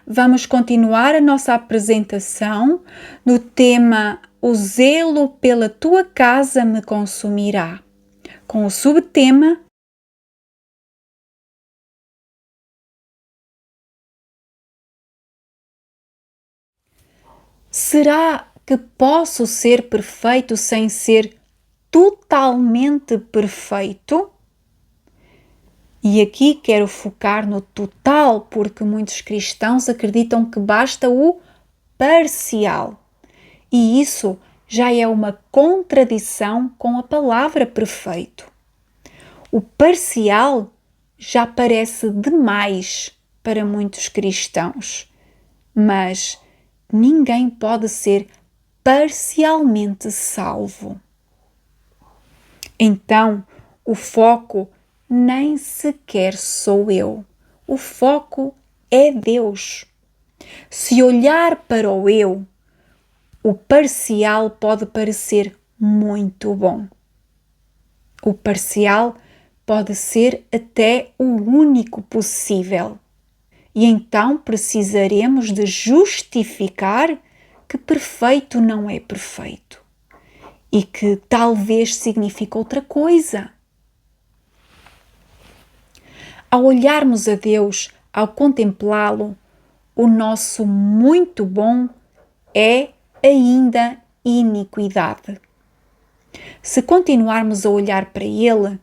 vamos continuar a nossa apresentação no tema O zelo pela tua casa me consumirá, com o subtema Será que posso ser perfeito sem ser totalmente perfeito? E aqui quero focar no total, porque muitos cristãos acreditam que basta o parcial. E isso já é uma contradição com a palavra perfeito. O parcial já parece demais para muitos cristãos, mas ninguém pode ser parcialmente salvo. Então, o foco nem sequer sou eu. O foco é Deus. Se olhar para o eu, o parcial pode parecer muito bom. O parcial pode ser até o único possível. E então precisaremos de justificar que perfeito não é perfeito e que talvez signifique outra coisa. Ao olharmos a Deus, ao contemplá-lo, o nosso muito bom é ainda iniquidade. Se continuarmos a olhar para Ele,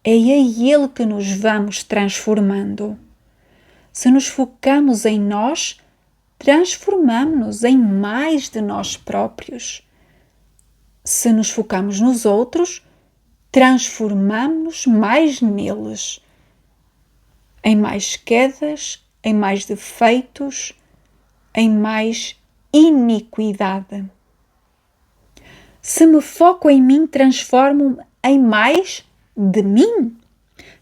é a Ele que nos vamos transformando. Se nos focamos em nós, transformamos-nos em mais de nós próprios. Se nos focamos nos outros, transformamos-nos mais neles, em mais quedas, em mais defeitos, em mais iniquidade. Se me foco em mim, transformo-me em mais de mim.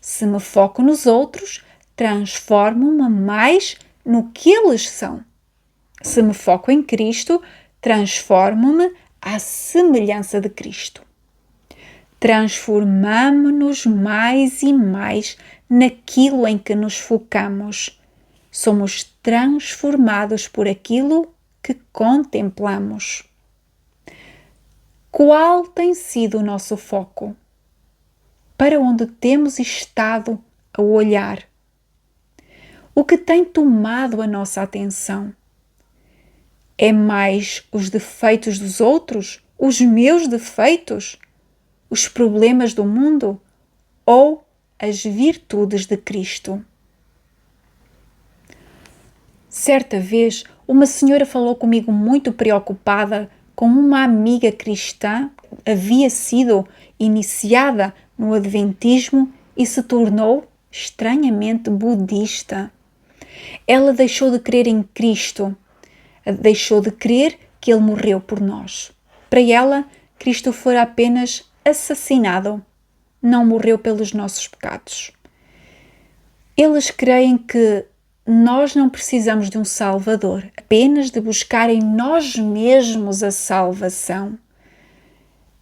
Se me foco nos outros, transformo-me mais no que eles são. Se me foco em Cristo, transformo-me à semelhança de Cristo. Transformamo-nos mais e mais naquilo em que nos focamos. Somos transformados por aquilo que contemplamos. Qual tem sido o nosso foco? Para onde temos estado a olhar? O que tem tomado a nossa atenção? É mais os defeitos dos outros? Os meus defeitos? Os problemas do mundo? Ou as virtudes de Cristo? Certa vez, uma senhora falou comigo muito preocupada com uma amiga cristã que havia sido iniciada no Adventismo e se tornou estranhamente budista. Ela deixou de crer em Cristo, deixou de crer que Ele morreu por nós. Para ela, Cristo foi apenas assassinado, não morreu pelos nossos pecados. Eles creem que nós não precisamos de um Salvador, apenas de buscar em nós mesmos a salvação.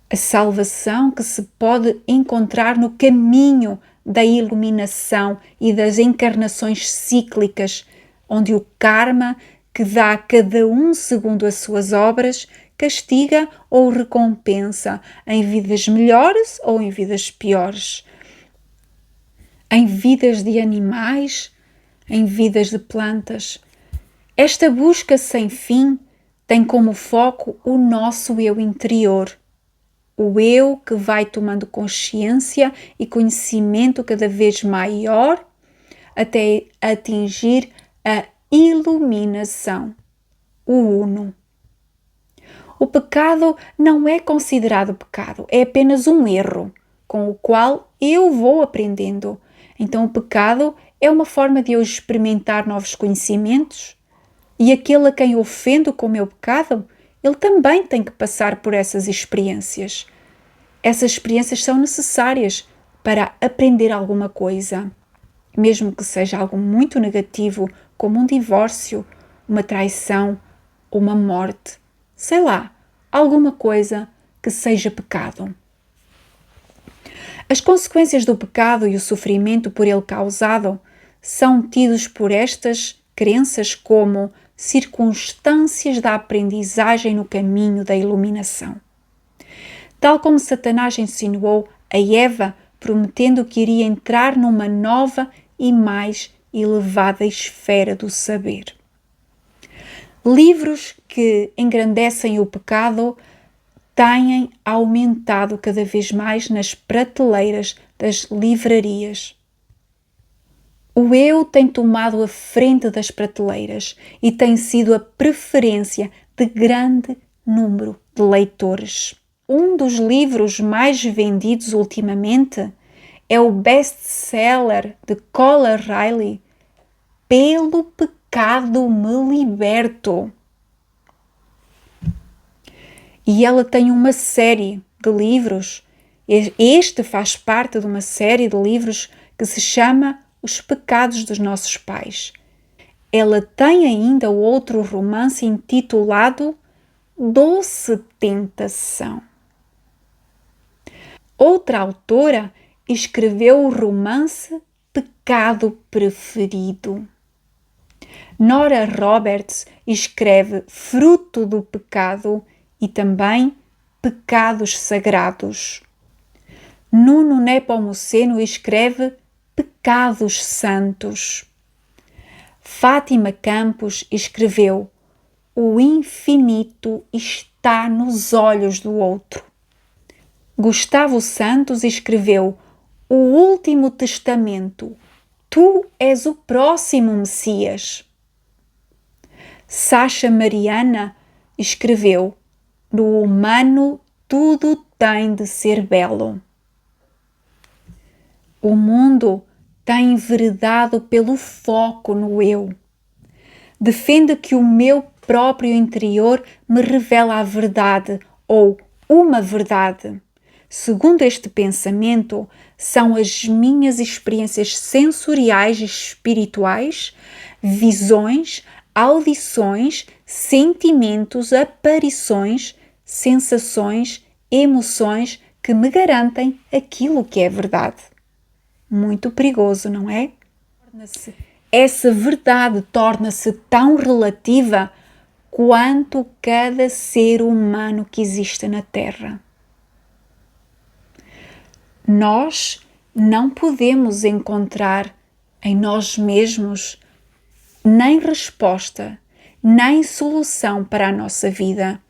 A salvação que se pode encontrar no caminho da iluminação e das encarnações cíclicas, onde o karma, que dá a cada um segundo as suas obras, castiga ou recompensa em vidas melhores ou em vidas piores, em vidas de animais, em vidas de plantas. Esta busca sem fim tem como foco o nosso eu interior, o eu que vai tomando consciência e conhecimento cada vez maior até atingir a iluminação, o Uno. O pecado não é considerado pecado, é apenas um erro com o qual eu vou aprendendo. Então o pecado é uma forma de eu experimentar novos conhecimentos e aquele a quem ofendo com o meu pecado, ele também tem que passar por essas experiências. Essas experiências são necessárias para aprender alguma coisa, mesmo que seja algo muito negativo, como um divórcio, uma traição, uma morte, sei lá, alguma coisa que seja pecado. As consequências do pecado e o sofrimento por ele causado são tidos por estas crenças como circunstâncias da aprendizagem no caminho da iluminação. Tal como Satanás insinuou a Eva, prometendo que iria entrar numa nova e mais elevada esfera do saber. Livros que engrandecem o pecado têm aumentado cada vez mais nas prateleiras das livrarias. O eu tem tomado a frente das prateleiras e tem sido a preferência de grande número de leitores. Um dos livros mais vendidos ultimamente é o best-seller de Cola Riley, Pelo Pecado Me Liberto. E ela tem uma série de livros. Este faz parte de uma série de livros que se chama Os Pecados dos Nossos Pais. Ela tem ainda outro romance intitulado Doce Tentação. Outra autora escreveu o romance Pecado Preferido. Nora Roberts escreve Fruto do Pecado e também Pecados Sagrados. Nuno Nepomuceno escreve Pecados Santos. Fátima Campos escreveu O infinito está nos olhos do outro. Gustavo Santos escreveu O Último Testamento. Tu és o próximo Messias. Sacha Mariana escreveu No humano tudo tem de ser belo. O mundo tem enveredado pelo foco no eu. Defende que o meu próprio interior me revela a verdade ou uma verdade. Segundo este pensamento, são as minhas experiências sensoriais e espirituais, visões, audições, sentimentos, aparições, sensações, emoções que me garantem aquilo que é verdade. Muito perigoso, não é? Essa verdade torna-se tão relativa quanto cada ser humano que existe na Terra. Nós não podemos encontrar em nós mesmos nem resposta, nem solução para a nossa vida,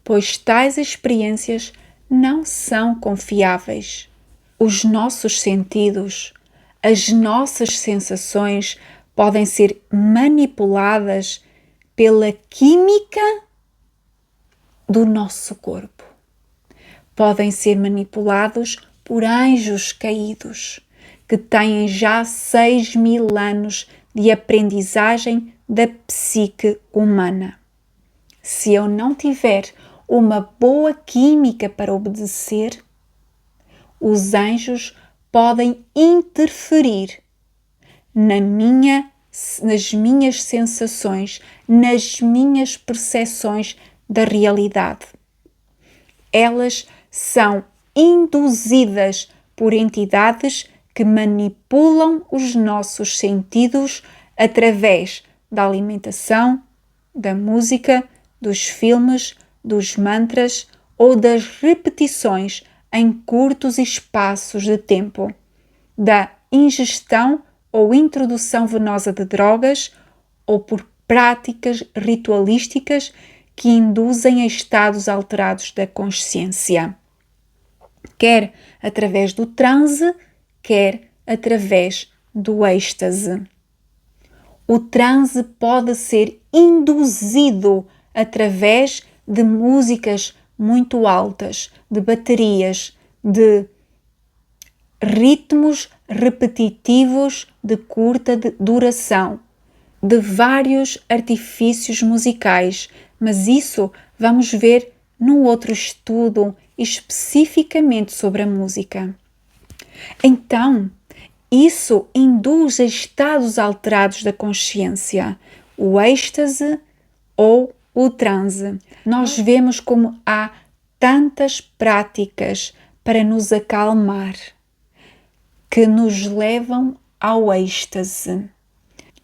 pois tais experiências não são confiáveis. Os nossos sentidos, as nossas sensações podem ser manipuladas pela química do nosso corpo. Podem ser manipulados por anjos caídos, que têm já 6.000 anos de aprendizagem da psique humana. Se eu não tiver uma boa química para obedecer, os anjos podem interferir nas minhas sensações, nas minhas percepções da realidade. Elas são induzidas por entidades que manipulam os nossos sentidos através da alimentação, da música, dos filmes, dos mantras ou das repetições em curtos espaços de tempo, da ingestão ou introdução venosa de drogas ou por práticas ritualísticas que induzem a estados alterados da consciência, quer através do transe, quer através do êxtase. O transe pode ser induzido através de músicas muito altas, de baterias, de ritmos repetitivos de curta duração, de vários artifícios musicais, mas isso vamos ver num outro estudo especificamente sobre a música. Então, isso induz a estados alterados da consciência, o êxtase ou o transe. Nós vemos como há tantas práticas para nos acalmar, que nos levam ao êxtase.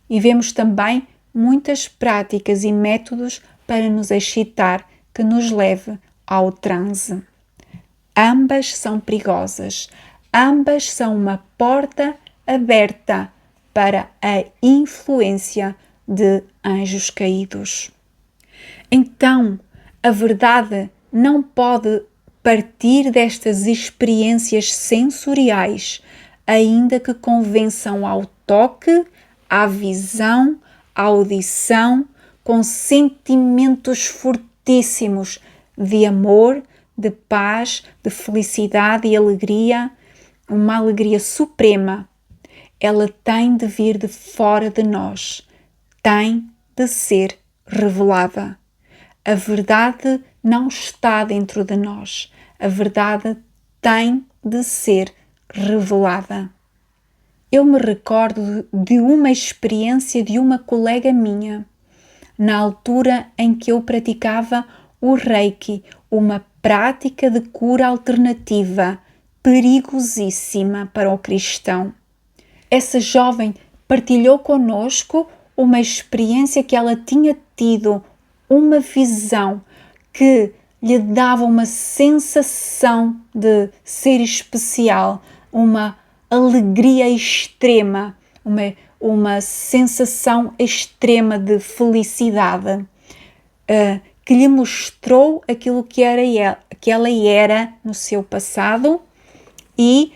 E vemos também muitas práticas e métodos para nos excitar que nos leve ao transe. Ambas são perigosas, ambas são uma porta aberta para a influência de anjos caídos. Então, a verdade não pode partir destas experiências sensoriais, ainda que convençam ao toque, à visão, à audição, com sentimentos fortíssimos de amor, de paz, de felicidade e alegria, uma alegria suprema. Ela tem de vir de fora de nós, tem de ser revelada. A verdade não está dentro de nós, a verdade tem de ser revelada. Eu me recordo de uma experiência de uma colega minha, na altura em que eu praticava o Reiki, uma prática de cura alternativa, perigosíssima para o cristão. Essa jovem partilhou conosco uma experiência que ela tinha tido, uma visão que lhe dava uma sensação de ser especial, uma alegria extrema, uma sensação extrema de felicidade, que lhe mostrou aquilo que ela era no seu passado e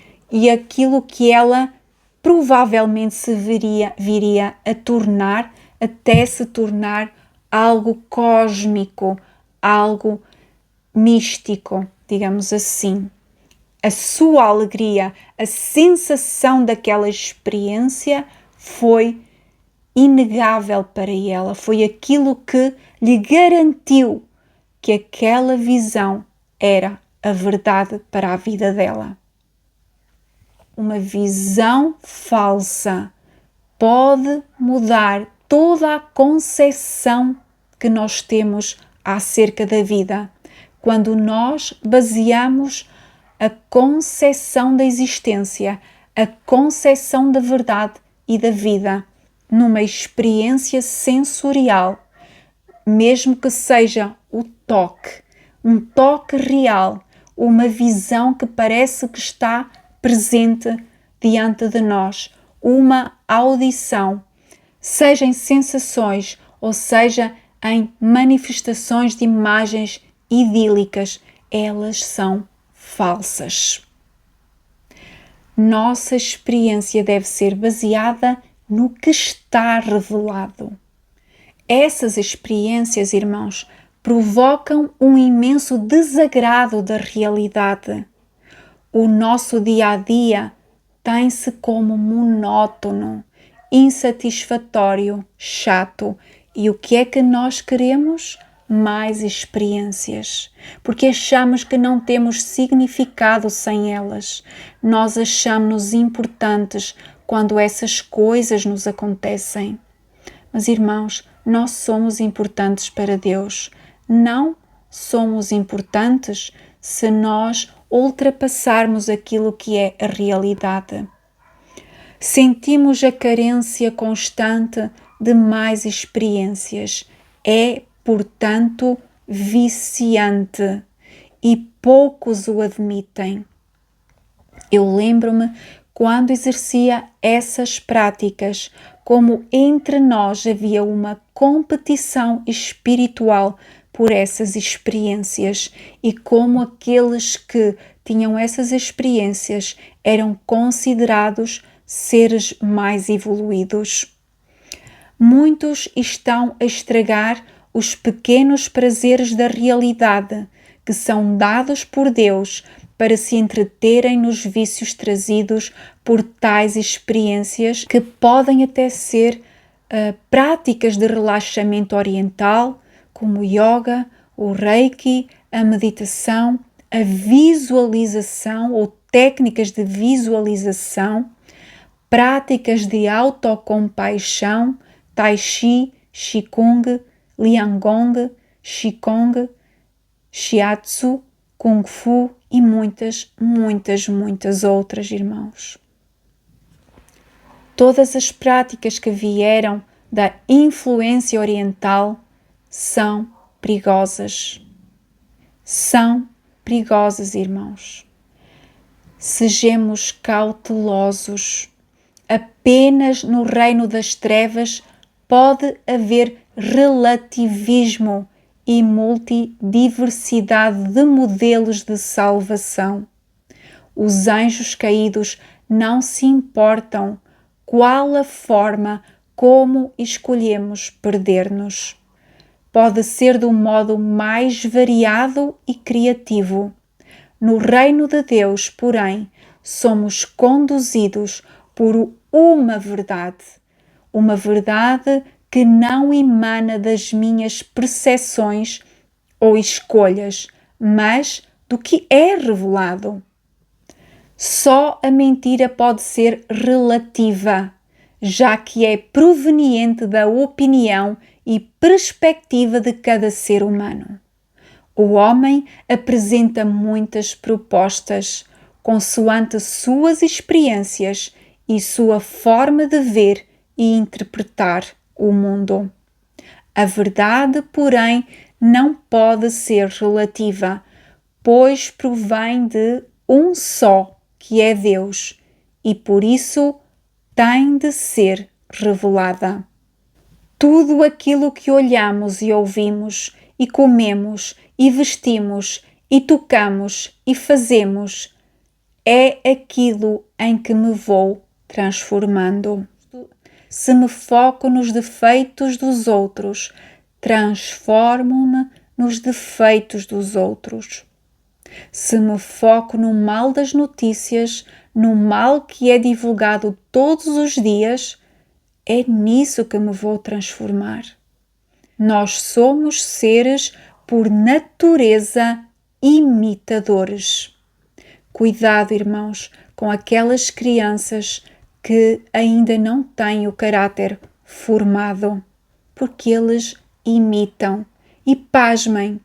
aquilo que ela provavelmente se viria a tornar, até se tornar algo cósmico, algo místico, digamos assim. A sua alegria, a sensação daquela experiência foi inegável para ela, foi aquilo que lhe garantiu que aquela visão era a verdade para a vida dela. Uma visão falsa pode mudar toda a concepção que nós temos acerca da vida, quando nós baseamos a concepção da existência, a concepção da verdade e da vida numa experiência sensorial, mesmo que seja o toque, um toque real, uma visão que parece que está presente diante de nós, uma audição, seja em sensações ou seja em manifestações de imagens idílicas, elas são falsas. Nossa experiência deve ser baseada no que está revelado. Essas experiências, irmãos, provocam um imenso desagrado da realidade. O nosso dia a dia tem-se como monótono, insatisfatório, chato. E o que é que nós queremos? Mais experiências, porque achamos que não temos significado sem elas. Nós achamos-nos importantes quando essas coisas nos acontecem. Mas, irmãos, nós somos importantes para Deus. Não somos importantes se nós ultrapassarmos aquilo que é a realidade. Sentimos a carência constante de mais experiências. É, portanto, viciante e poucos o admitem. Eu lembro-me quando exercia essas práticas, como entre nós havia uma competição espiritual por essas experiências e como aqueles que tinham essas experiências eram considerados seres mais evoluídos. Muitos estão a estragar os pequenos prazeres da realidade que são dados por Deus para se entreterem nos vícios trazidos por tais experiências que podem até ser práticas de relaxamento oriental, como o yoga, o reiki, a meditação, a visualização ou técnicas de visualização, práticas de autocompaixão, tai chi, qigong, liangong, qigong, shiatsu, kung fu e muitas outras, irmãos. Todas as práticas que vieram da influência oriental são perigosas. São perigosas, irmãos. Sejamos cautelosos. Apenas no reino das trevas pode haver relativismo e multidiversidade de modelos de salvação. Os anjos caídos não se importam qual a forma como escolhemos perder-nos. Pode ser do modo mais variado e criativo. No reino de Deus, porém, somos conduzidos por uma verdade que não emana das minhas percepções ou escolhas, mas do que é revelado. Só a mentira pode ser relativa, já que é proveniente da opinião e perspectiva de cada ser humano. O homem apresenta muitas propostas, consoante suas experiências e sua forma de ver e interpretar o mundo. A verdade, porém, não pode ser relativa, pois provém de um só, que é Deus, e por isso tem de ser revelada. Tudo aquilo que olhamos e ouvimos, e comemos, e vestimos, e tocamos, e fazemos, é aquilo em que me vou transformando. Se me foco nos defeitos dos outros, transformo-me nos defeitos dos outros. Se me foco no mal das notícias, no mal que é divulgado todos os dias, é nisso que me vou transformar. Nós somos seres por natureza imitadores. Cuidado, irmãos, com aquelas crianças que ainda não têm o caráter formado, porque eles imitam. E pasmem,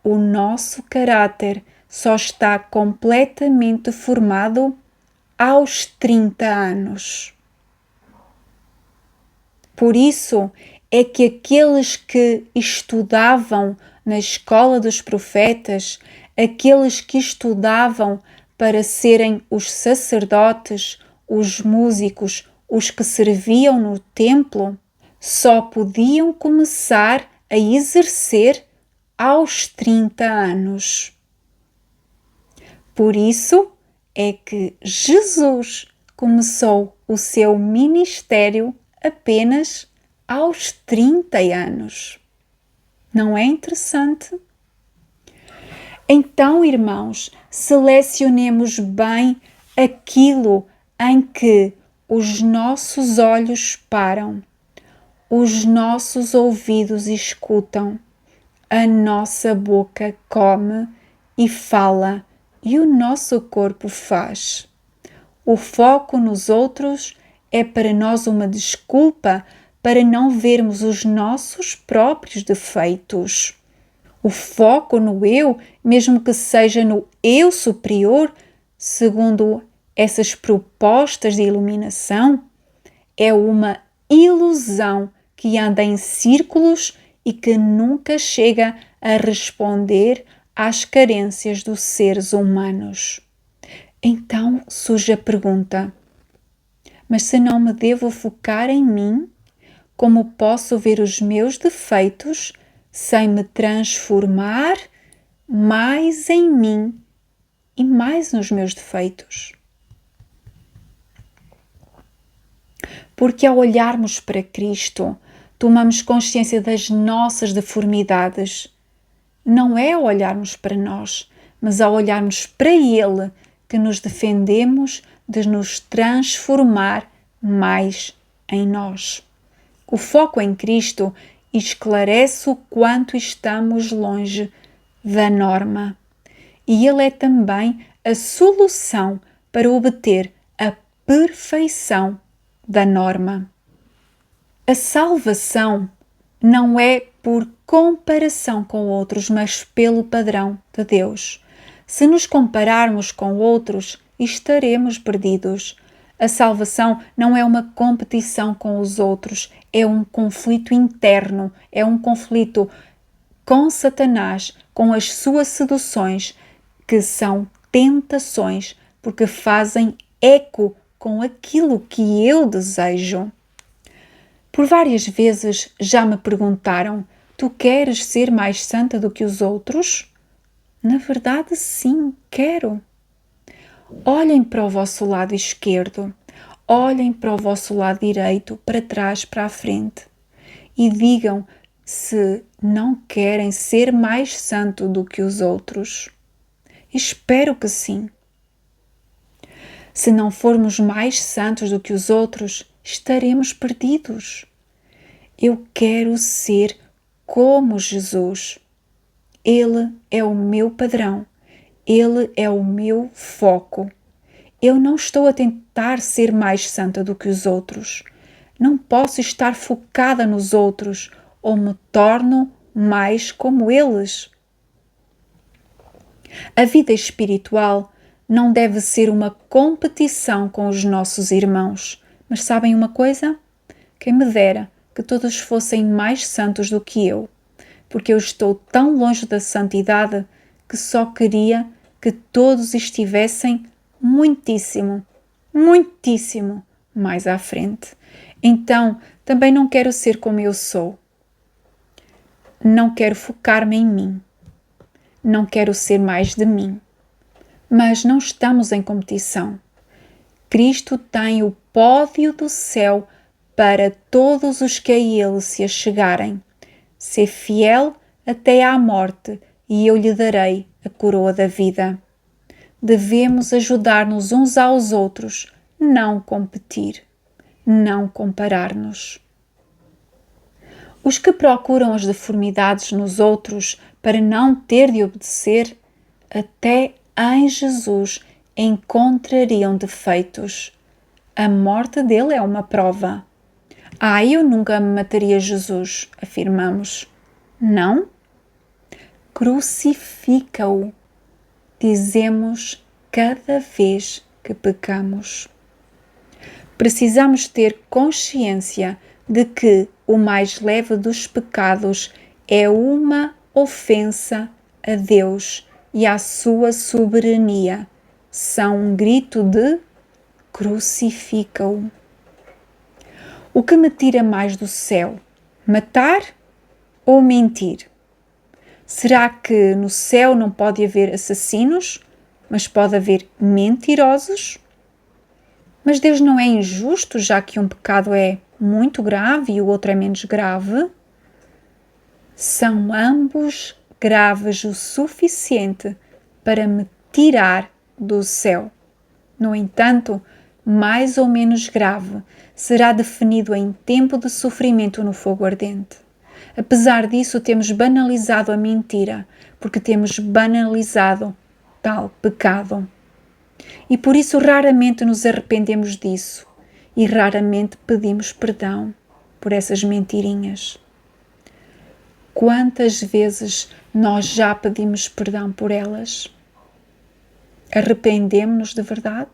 o nosso caráter só está completamente formado aos 30 anos. Por isso é que aqueles que estudavam na escola dos profetas, aqueles que estudavam para serem os sacerdotes, os músicos, os que serviam no templo, só podiam começar a exercer aos 30 anos. Por isso é que Jesus começou o seu ministério apenas aos 30 anos. Não é interessante? Então, irmãos, selecionemos bem aquilo em que os nossos olhos param, os nossos ouvidos escutam, a nossa boca come e fala e o nosso corpo faz. O foco nos outros é para nós uma desculpa para não vermos os nossos próprios defeitos. O foco no eu, mesmo que seja no eu superior, segundo essas propostas de iluminação, é uma ilusão que anda em círculos e que nunca chega a responder às carências dos seres humanos. Então surge a pergunta: mas se não me devo focar em mim, como posso ver os meus defeitos sem me transformar mais em mim e mais nos meus defeitos? Porque ao olharmos para Cristo, tomamos consciência das nossas deformidades. Não é ao olharmos para nós, mas ao olharmos para Ele que nos defendemos de nos transformar mais em nós. O foco em Cristo esclarece o quanto estamos longe da norma. E Ele é também a solução para obter a perfeição da norma. A salvação não é por comparação com outros, mas pelo padrão de Deus. Se nos compararmos com outros, estaremos perdidos. A salvação não é uma competição com os outros, é um conflito interno, é um conflito com Satanás, com as suas seduções, que são tentações, porque fazem eco com aquilo que eu desejo. Por várias vezes já me perguntaram: tu queres ser mais santa do que os outros? Na verdade, sim, quero. Olhem para o vosso lado esquerdo, olhem para o vosso lado direito, para trás, para a frente, e digam se não querem ser mais santo do que os outros. Espero que sim. Se não formos mais santos do que os outros, estaremos perdidos. Eu quero ser como Jesus. Ele é o meu padrão. Ele é o meu foco. Eu não estou a tentar ser mais santa do que os outros. Não posso estar focada nos outros ou me torno mais como eles. A vida espiritual não deve ser uma competição com os nossos irmãos. Mas sabem uma coisa? Quem me dera que todos fossem mais santos do que eu, porque eu estou tão longe da santidade que só queria que todos estivessem muitíssimo, muitíssimo mais à frente. Então, também não quero ser como eu sou. Não quero focar-me em mim. Não quero ser mais de mim. Mas não estamos em competição. Cristo tem o pódio do céu para todos os que a Ele se achegarem. Ser fiel até à morte e eu lhe darei a coroa da vida. Devemos ajudar-nos uns aos outros, não competir, não comparar-nos. Os que procuram as deformidades nos outros para não ter de obedecer, até em Jesus encontrariam defeitos. A morte dele é uma prova. Eu nunca mataria Jesus, afirmamos. Não? Crucifica-o, dizemos cada vez que pecamos. Precisamos ter consciência de que o mais leve dos pecados é uma ofensa a Deus e à sua soberania. São um grito de crucifica-o. O que me tira mais do céu? Matar ou mentir? Será que no céu não pode haver assassinos, mas pode haver mentirosos? Mas Deus não é injusto, já que um pecado é muito grave e o outro é menos grave? São ambos graves o suficiente para me tirar do céu. No entanto, mais ou menos grave será definido em tempo de sofrimento no fogo ardente. Apesar disso, temos banalizado a mentira, porque temos banalizado tal pecado. E por isso raramente nos arrependemos disso e raramente pedimos perdão por essas mentirinhas. Quantas vezes nós já pedimos perdão por elas? Arrependemos-nos de verdade?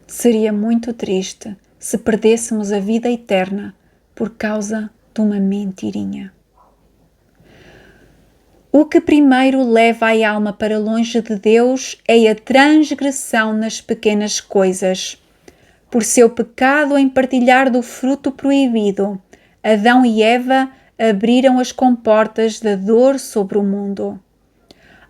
Seria muito triste se perdêssemos a vida eterna por causa de uma mentirinha. O que primeiro leva a alma para longe de Deus é a transgressão nas pequenas coisas. Por seu pecado em partilhar do fruto proibido, Adão e Eva abriram as comportas da dor sobre o mundo.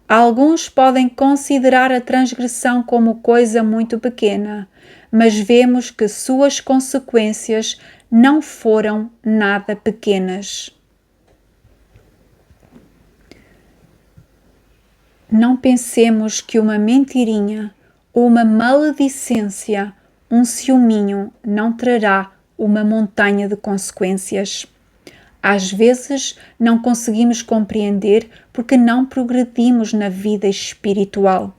Alguns podem considerar a transgressão como coisa muito pequena, mas vemos que suas consequências não foram nada pequenas. Não pensemos que uma mentirinha, uma maledicência, um ciúminho não trará uma montanha de consequências. Às vezes não conseguimos compreender porque não progredimos na vida espiritual.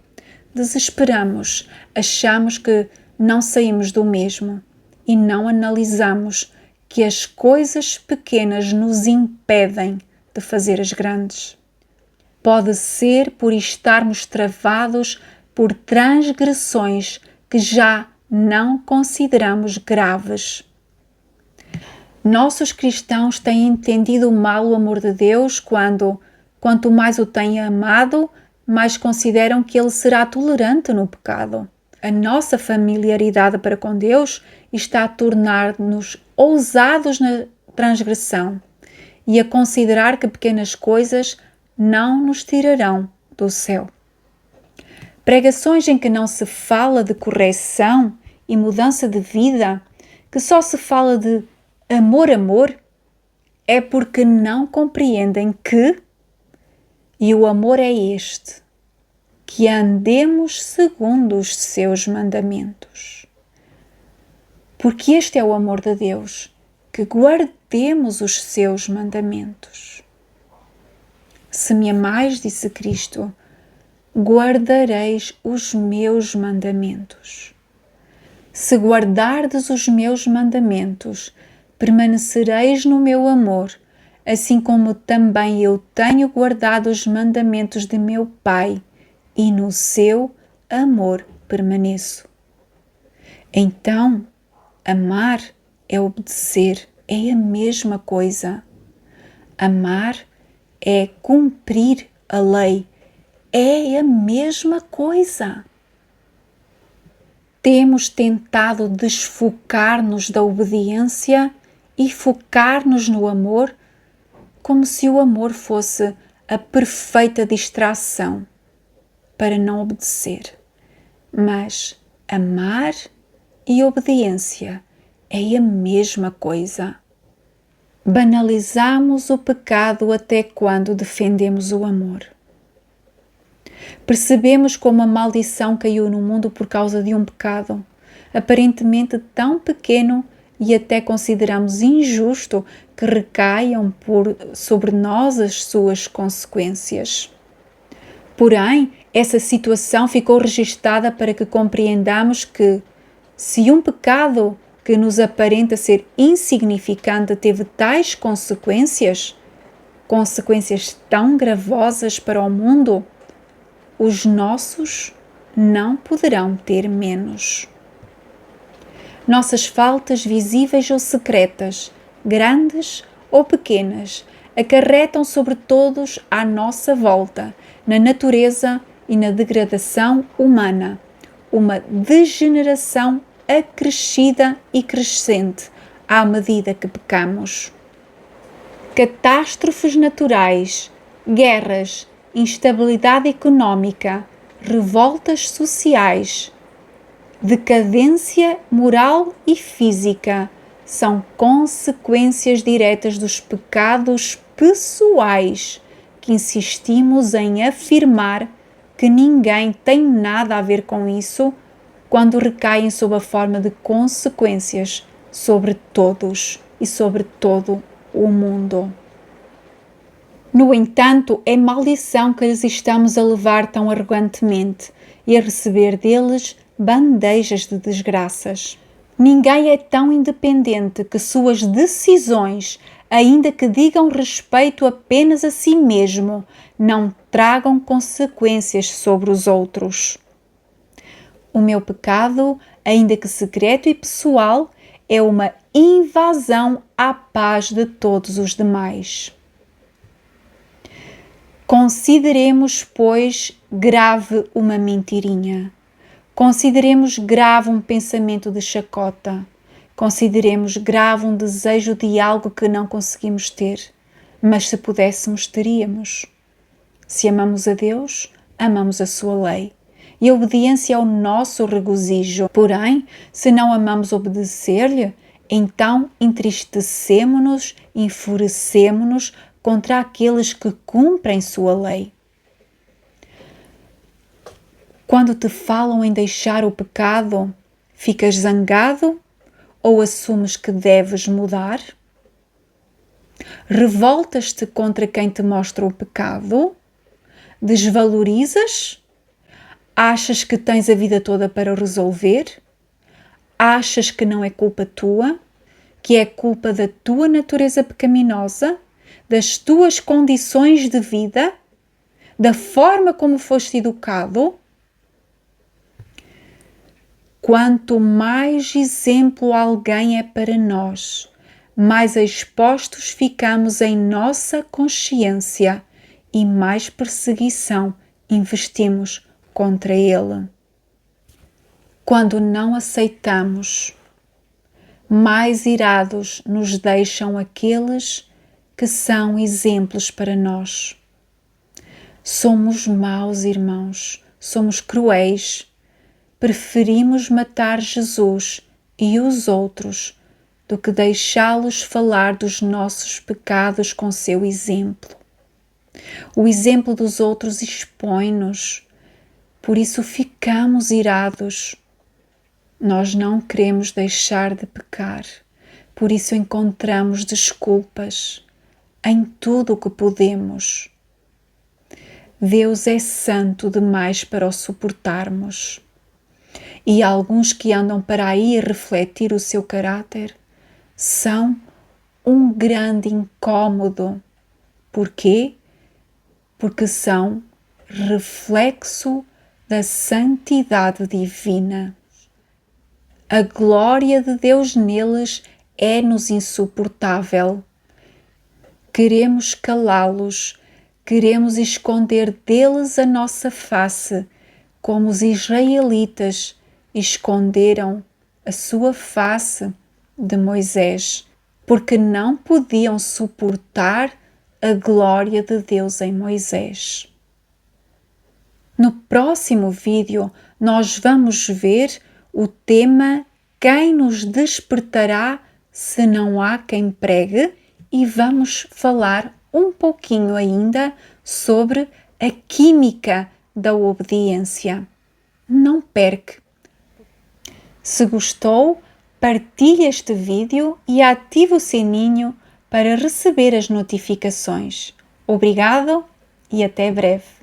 Desesperamos, achamos que não saímos do mesmo e não analisamos que as coisas pequenas nos impedem de fazer as grandes. Pode ser por estarmos travados por transgressões que já não consideramos graves. Nossos cristãos têm entendido mal o amor de Deus quando, quanto mais o têm amado, mais consideram que Ele será tolerante no pecado. A nossa familiaridade para com Deus está a tornar-nos ousados na transgressão e a considerar que pequenas coisas não nos tirarão do céu. Pregações em que não se fala de correção e mudança de vida, que só se fala de amor, é porque não compreendem que, e o amor é este, que andemos segundo os seus mandamentos. Porque este é o amor de Deus, que guardemos os seus mandamentos. Se me amais, disse Cristo, guardareis os meus mandamentos. Se guardardes os meus mandamentos, permanecereis no meu amor, assim como também eu tenho guardado os mandamentos de meu Pai, e no seu amor permaneço. Então, amar é obedecer, é a mesma coisa. Amar é cumprir a lei, é a mesma coisa. Temos tentado desfocar-nos da obediência e focar-nos no amor, como se o amor fosse a perfeita distração para não obedecer. Mas amar e obediência é a mesma coisa. Banalizamos o pecado até quando defendemos o amor. Percebemos como a maldição caiu no mundo por causa de um pecado, aparentemente tão pequeno, e até consideramos injusto que recaiam sobre nós as suas consequências. Porém, essa situação ficou registada para que compreendamos que, se um pecado que nos aparenta ser insignificante teve tais consequências tão gravosas para o mundo, os nossos não poderão ter menos. Nossas faltas visíveis ou secretas, grandes ou pequenas, acarretam sobre todos à nossa volta, na natureza e na degradação humana, uma degeneração acrescida e crescente à medida que pecamos. Catástrofes naturais, guerras, instabilidade económica, revoltas sociais, decadência moral e física são consequências diretas dos pecados pessoais que insistimos em afirmar que ninguém tem nada a ver com isso quando recaem sob a forma de consequências sobre todos e sobre todo o mundo. No entanto, é maldição que lhes estamos a levar tão arrogantemente e a receber deles bandejas de desgraças. Ninguém é tão independente que suas decisões, ainda que digam respeito apenas a si mesmo, não tragam consequências sobre os outros. O meu pecado, ainda que secreto e pessoal, é uma invasão à paz de todos os demais. Consideremos, pois, grave uma mentirinha. Consideremos grave um pensamento de chacota. Consideremos grave um desejo de algo que não conseguimos ter, mas se pudéssemos, teríamos. Se amamos a Deus, amamos a sua lei. E a obediência é o nosso regozijo. Porém, se não amamos obedecer-lhe, então entristecemo-nos, enfurecemo-nos contra aqueles que cumprem sua lei. Quando te falam em deixar o pecado, ficas zangado ou assumes que deves mudar? Revoltas-te contra quem te mostra o pecado? Desvalorizas? Achas que tens a vida toda para resolver? Achas que não é culpa tua? Que é culpa da tua natureza pecaminosa? Das tuas condições de vida? Da forma como foste educado? Quanto mais exemplo alguém é para nós, mais expostos ficamos em nossa consciência e mais perseguição investimos contra ele. Quando não aceitamos, mais irados nos deixam aqueles que são exemplos para nós. Somos maus, irmãos, somos cruéis. Preferimos matar Jesus e os outros do que deixá-los falar dos nossos pecados com seu exemplo. O exemplo dos outros expõe-nos, por isso ficamos irados. Nós não queremos deixar de pecar, por isso encontramos desculpas em tudo o que podemos. Deus é santo demais para o suportarmos. E alguns que andam para aí a refletir o seu caráter são um grande incômodo. Porquê? Porque são reflexo da santidade divina. A glória de Deus neles é-nos insuportável. Queremos calá-los, queremos esconder deles a nossa face, como os israelitas esconderam a sua face de Moisés, porque não podiam suportar a glória de Deus em Moisés. No próximo vídeo, nós vamos ver o tema Quem nos despertará se não há quem pregue, e vamos falar um pouquinho ainda sobre a química da obediência. Não perca! Se gostou, partilhe este vídeo e ative o sininho para receber as notificações. Obrigado e até breve!